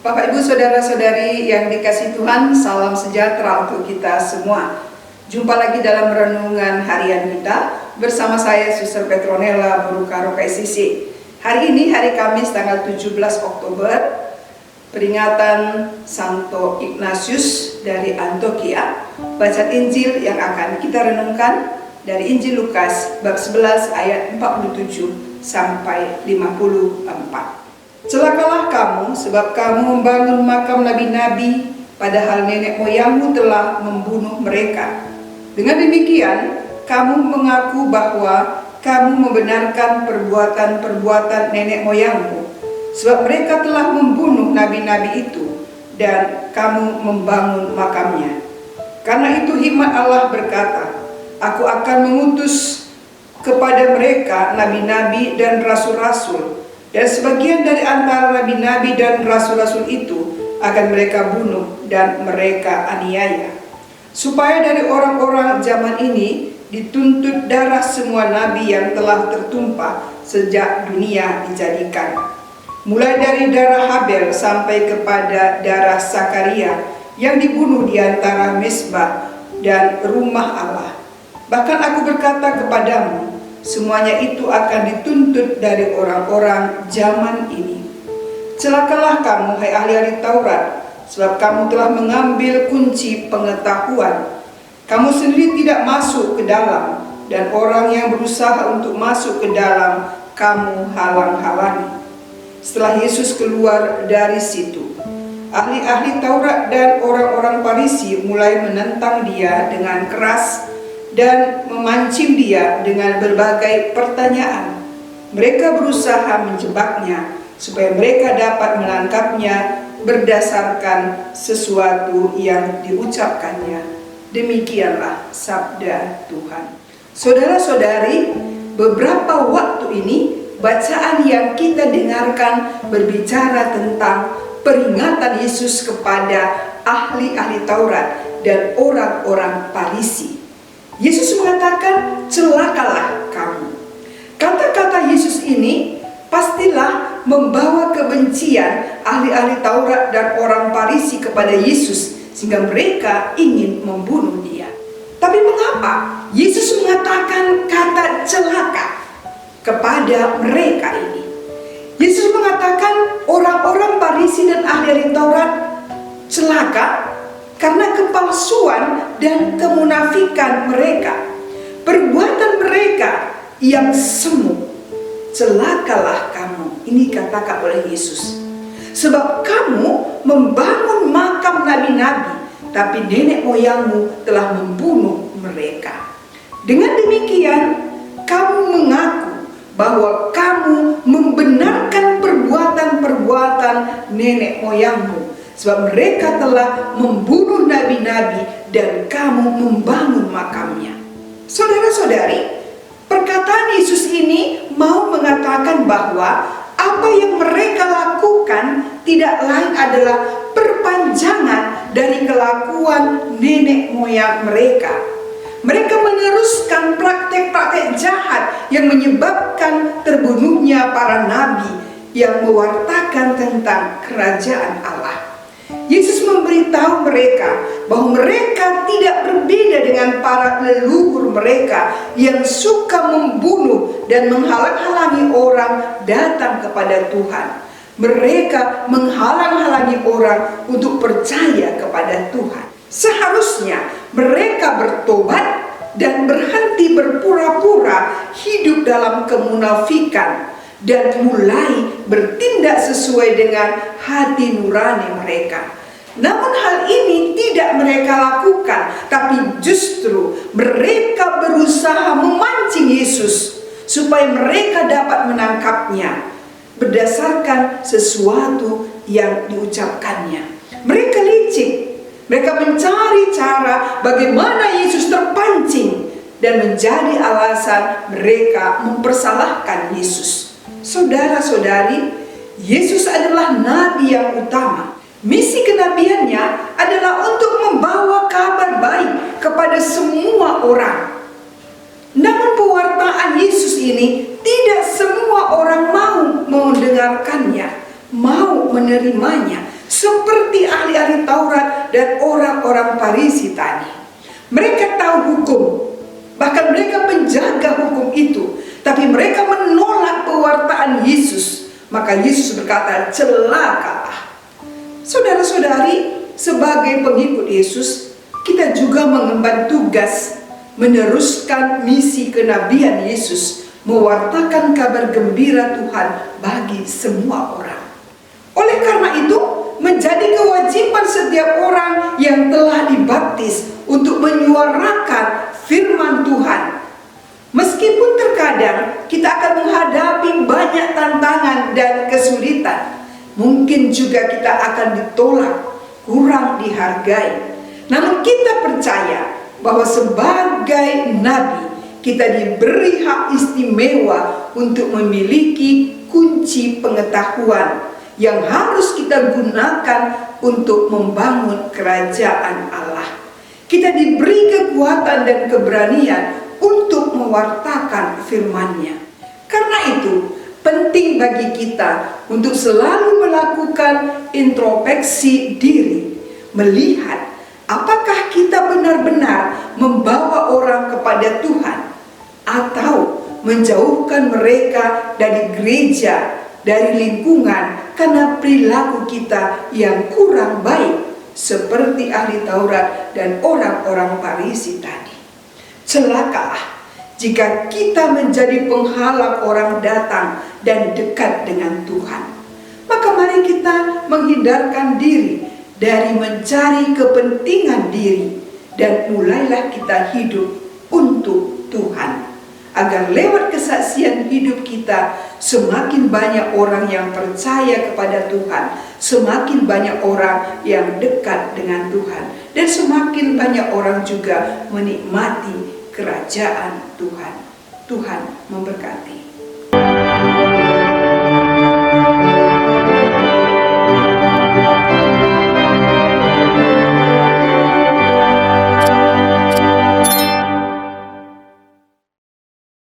Bapak Ibu Saudara-saudari yang dikasihi Tuhan, salam sejahtera untuk kita semua. Jumpa lagi dalam renungan harian kita bersama saya Suster Petronella Burukaro KSCC. Hari ini hari Kamis tanggal 17 Oktober, peringatan Santo Ignatius dari Antioquia. Bacaan Injil yang akan kita renungkan dari Injil Lukas bab 11 ayat 47 sampai 54. Celakalah kamu, sebab kamu membangun makam nabi-nabi, padahal nenek moyangmu telah membunuh mereka. Dengan demikian, kamu mengaku bahwa kamu membenarkan perbuatan-perbuatan nenek moyangmu, sebab mereka telah membunuh nabi-nabi itu, dan kamu membangun makamnya. Karena itu hikmat Allah berkata, Aku akan mengutus kepada mereka nabi-nabi dan rasul-rasul, dan sebagian dari antara nabi-nabi dan rasul-rasul itu akan mereka bunuh dan mereka aniaya, supaya dari orang-orang zaman ini dituntut darah semua nabi yang telah tertumpah sejak dunia dijadikan, mulai dari darah Habel sampai kepada darah Sakaria yang dibunuh di antara mezbah dan rumah Allah. Bahkan aku berkata kepadamu, semuanya itu akan dituntut dari orang-orang zaman ini. Celakalah kamu, hai ahli-ahli Taurat, sebab kamu telah mengambil kunci pengetahuan. Kamu sendiri tidak masuk ke dalam, dan orang yang berusaha untuk masuk ke dalam, kamu halang-halangi. Setelah Yesus keluar dari situ, ahli-ahli Taurat dan orang-orang Farisi mulai menentang dia dengan keras dan memancing dia dengan berbagai pertanyaan. Mereka berusaha menjebaknya supaya mereka dapat menangkapnya berdasarkan sesuatu yang diucapkannya. Demikianlah sabda Tuhan. Saudara-saudari, beberapa waktu ini bacaan yang kita dengarkan berbicara tentang peringatan Yesus kepada ahli-ahli Taurat dan orang-orang Farisi. Yesus mengatakan, celakalah kamu. Kata-kata Yesus ini pastilah membawa kebencian ahli-ahli Taurat dan orang Farisi kepada Yesus, sehingga mereka ingin membunuh dia. Tapi mengapa Yesus mengatakan kata celaka kepada mereka ini? Yesus mengatakan orang-orang Farisi dan ahli-ahli Taurat celaka karena kepalsuan dan kemunafikan mereka, perbuatan mereka yang semu. Celakalah kamu, ini katakan oleh Yesus, sebab kamu membangun makam nabi-nabi, tapi nenek moyangmu telah membunuh mereka. Dengan demikian, kamu mengaku bahwa kamu membenarkan perbuatan-perbuatan nenek moyangmu, sebab mereka telah membunuh nabi-nabi dan kamu membangun makamnya. Saudara-saudari, perkataan Yesus ini mau mengatakan bahwa apa yang mereka lakukan tidak lain adalah perpanjangan dari kelakuan nenek moyang mereka. Mereka meneruskan praktek-praktek jahat yang menyebabkan terbunuhnya para nabi yang mewartakan tentang kerajaan Allah. Yesus memberitahu mereka bahwa mereka tidak berbeda dengan para leluhur mereka yang suka membunuh dan menghalang-halangi orang datang kepada Tuhan. Mereka menghalang-halangi orang untuk percaya kepada Tuhan. Seharusnya mereka bertobat dan berhenti berpura-pura hidup dalam kemunafikan dan mulai bertindak sesuai dengan hati nurani mereka. Namun hal ini tidak mereka lakukan, tapi justru mereka berusaha memancing Yesus supaya mereka dapat menangkapnya berdasarkan sesuatu yang diucapkannya. Mereka licik, mereka mencari cara bagaimana Yesus terpancing dan menjadi alasan mereka mempersalahkan Yesus. Saudara-saudari, Yesus adalah nabi yang utama. Misi kenabiannya adalah untuk membawa kabar baik kepada semua orang. Namun pewartaan Yesus ini tidak semua orang mau mendengarkannya, mau menerimanya. seperti ahli-ahli Taurat dan orang-orang Farisi tadi. Mereka tahu hukum, bahkan mereka penjaga hukum itu, tapi mereka menolak pewartaan Yesus. Maka Yesus berkata, celakalah. Saudara-saudari, sebagai pengikut Yesus, kita juga mengemban tugas meneruskan misi kenabian Yesus, mewartakan kabar gembira Tuhan bagi semua orang. Oleh karena itu, menjadi kewajiban setiap orang yang telah dibaptis untuk menyuarakan firman Tuhan. Meskipun terkadang kita akan menghadapi banyak tantangan dan kesulitan, mungkin juga kita akan ditolak, kurang dihargai. Namun kita percaya bahwa sebagai nabi, kita diberi hak istimewa untuk memiliki kunci pengetahuan yang harus kita gunakan untuk membangun kerajaan Allah. Kita diberi kekuatan dan keberanian untuk mewartakan firman-Nya. Karena itu, penting bagi kita untuk selalu melakukan introspeksi diri, melihat apakah kita benar-benar membawa orang kepada Tuhan, atau menjauhkan mereka dari gereja, dari lingkungan, karena perilaku kita yang kurang baik, seperti ahli Taurat dan orang-orang Farisi tadi. Celakalah jika kita menjadi penghalang orang datang dan dekat dengan Tuhan. Maka mari kita menghindarkan diri dari mencari kepentingan diri, dan mulailah kita hidup untuk Tuhan, agar lewat kesaksian hidup kita semakin banyak orang yang percaya kepada Tuhan, semakin banyak orang yang dekat dengan Tuhan, dan semakin banyak orang juga menikmati kerajaan Tuhan. Tuhan memberkati.